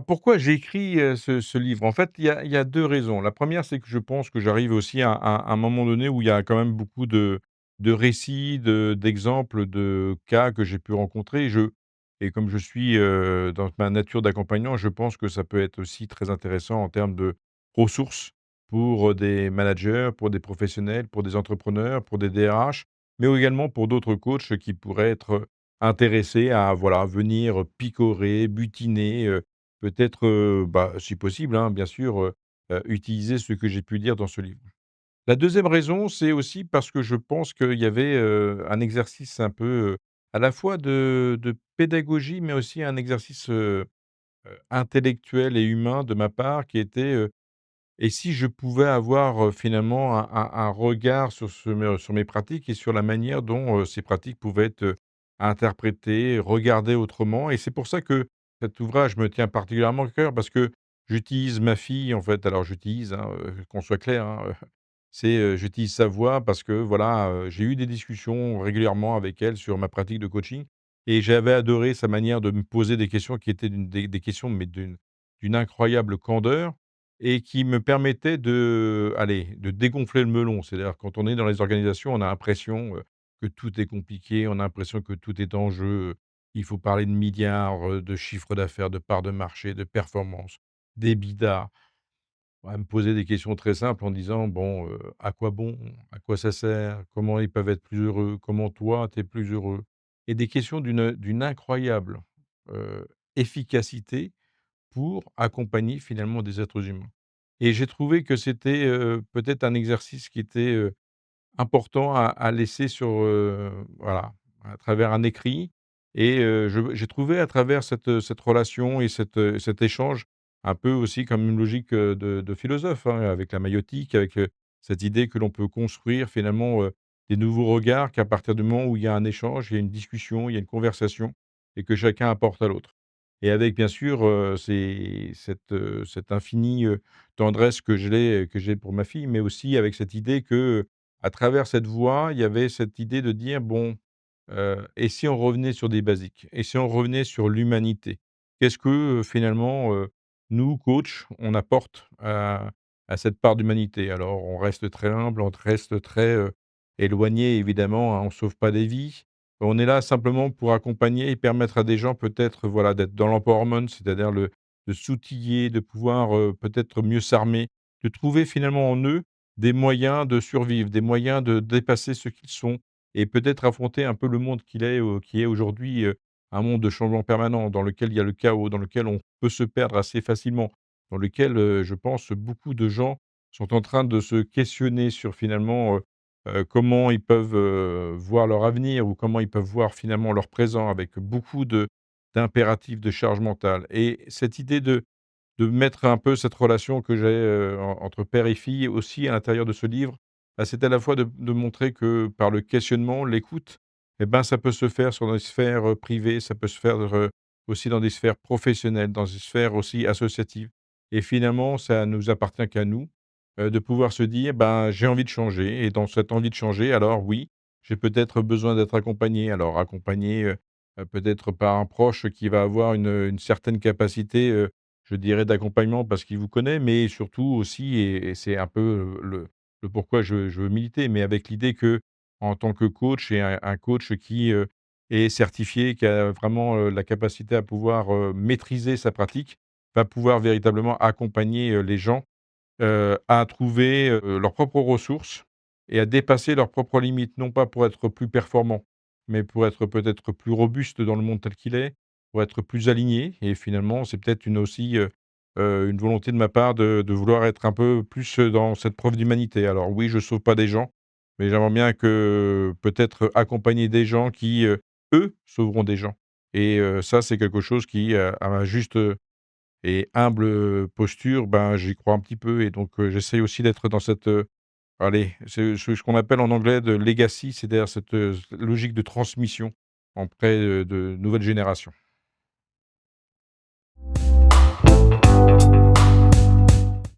pourquoi j'ai écrit, ce livre? En fait, il y a 2 raisons. La première, c'est que je pense que j'arrive aussi à un moment donné où il y a quand même beaucoup de récits, d'exemples, de cas que j'ai pu rencontrer et comme je suis, dans ma nature d'accompagnant, je pense que ça peut être aussi très intéressant en termes de ressources pour, des managers, pour des professionnels, pour des entrepreneurs, pour des DRH, mais également pour d'autres coachs qui pourraient être intéressés à, voilà, venir picorer, butiner, peut-être, bah, si possible, hein, bien sûr, utiliser ce que j'ai pu dire dans ce livre. La deuxième raison, c'est aussi parce que je pense qu'il y avait, un exercice un peu, à la fois de pédagogie, mais aussi un exercice, intellectuel et humain de ma part qui était, et si je pouvais avoir, finalement un regard sur mes pratiques et sur la manière dont, ces pratiques pouvaient être, interprétées, regardées autrement et c'est pour ça que cet ouvrage me tient particulièrement à cœur parce que j'utilise ma fille, en fait, alors j'utilise, hein, qu'on soit clair, hein, c'est, j'utilise sa voix parce que voilà, j'ai eu des discussions régulièrement avec elle sur ma pratique de coaching et j'avais adoré sa manière de me poser des questions qui étaient des questions, mais d'une incroyable candeur et qui me permettaient de dégonfler le melon. C'est-à-dire quand on est dans les organisations, on a l'impression, que tout est compliqué, on a l'impression que tout est en jeu, il faut parler de milliards, de chiffre d'affaires, de parts de marché, de performance, d'EBITDA. À me poser des questions très simples en disant: «Bon, à quoi bon? À quoi ça sert? Comment ils peuvent être plus heureux? Comment toi, tu es plus heureux?» et des questions d'une incroyable, heu, efficacité pour accompagner finalement des êtres humains et j'ai trouvé que c'était, peut-être un exercice qui était, important à laisser sur, voilà, à travers un écrit et j'ai trouvé à travers cette relation et cet échange un peu aussi comme une logique, de philosophe, hein, avec la maïotique, avec, cette idée que l'on peut construire finalement, des nouveaux regards, qu'à partir du moment où il y a un échange, il y a une discussion, il y a une conversation et que chacun apporte à l'autre et avec bien sûr, cette infinie, tendresse que j'ai pour ma fille, mais aussi avec cette idée que, à travers cette voie, il y avait cette idée de dire: «Bon, et si on revenait sur des basiques? Et si on revenait sur l'humanité?» Qu'est-ce que, finalement, nous, coachs, on apporte à cette part d'humanité? Alors, on reste très humble, on reste très, éloigné évidemment, hein, on sauve pas des vies. On est là simplement pour accompagner et permettre à des gens peut-être, voilà, d'être dans l'empowerment, c'est-à-dire de s'outiller, de pouvoir, peut-être mieux s'armer, de trouver finalement en eux des moyens de survivre, des moyens de dépasser ce qu'ils sont et peut-être affronter un peu le monde qui est aujourd'hui, un monde de changement permanent, dans lequel il y a le chaos, dans lequel on peut se perdre assez facilement, dans lequel, je pense, beaucoup de gens sont en train de se questionner sur finalement, comment ils peuvent, voir leur avenir ou comment ils peuvent voir finalement leur présent avec beaucoup d'impératifs, de charge mentale et cette idée de mettre un peu cette relation que j'ai, entre père et fille aussi à l'intérieur de ce livre, bah, c'est à la fois de montrer que par le questionnement, l'écoute et ben, ça peut se faire sur des sphères, privées, ça peut se faire, aussi dans des sphères professionnelles, dans des sphères aussi associatives et finalement, ça nous appartient qu'à nous, de pouvoir se dire: «Ben, j'ai envie de changer» et dans cette envie de changer, alors oui, j'ai peut-être besoin d'être accompagné. Alors accompagné, peut-être par un proche qui va avoir une certaine capacité, je dirais d'accompagnement parce qu'il vous connaît, mais surtout aussi et c'est un peu, le pourquoi je veux militer, mais avec l'idée que en tant que coach et un coach qui, est certifié, qui a vraiment, la capacité à pouvoir, maîtriser sa pratique, va pouvoir véritablement accompagner, les gens, à trouver, leurs propres ressources et à dépasser leurs propres limites. Non pas pour être plus performant, mais pour être peut-être plus robuste dans le monde tel qu'il est, pour être plus aligné et finalement, c'est peut-être une volonté de ma part de vouloir être un peu plus, dans cette preuve d'humanité. Alors oui, je sauve pas des gens, mais j'aimerais bien que peut-être accompagner des gens qui, eux, sauveront des gens et ça, c'est quelque chose qui, à ma juste, et humble, posture, ben, j'y crois un petit peu et donc j'essaye aussi d'être dans cette, allez, c'est ce qu'on appelle en anglais de legacy, c'est-à-dire cette, logique de transmission auprès, de nouvelles générations.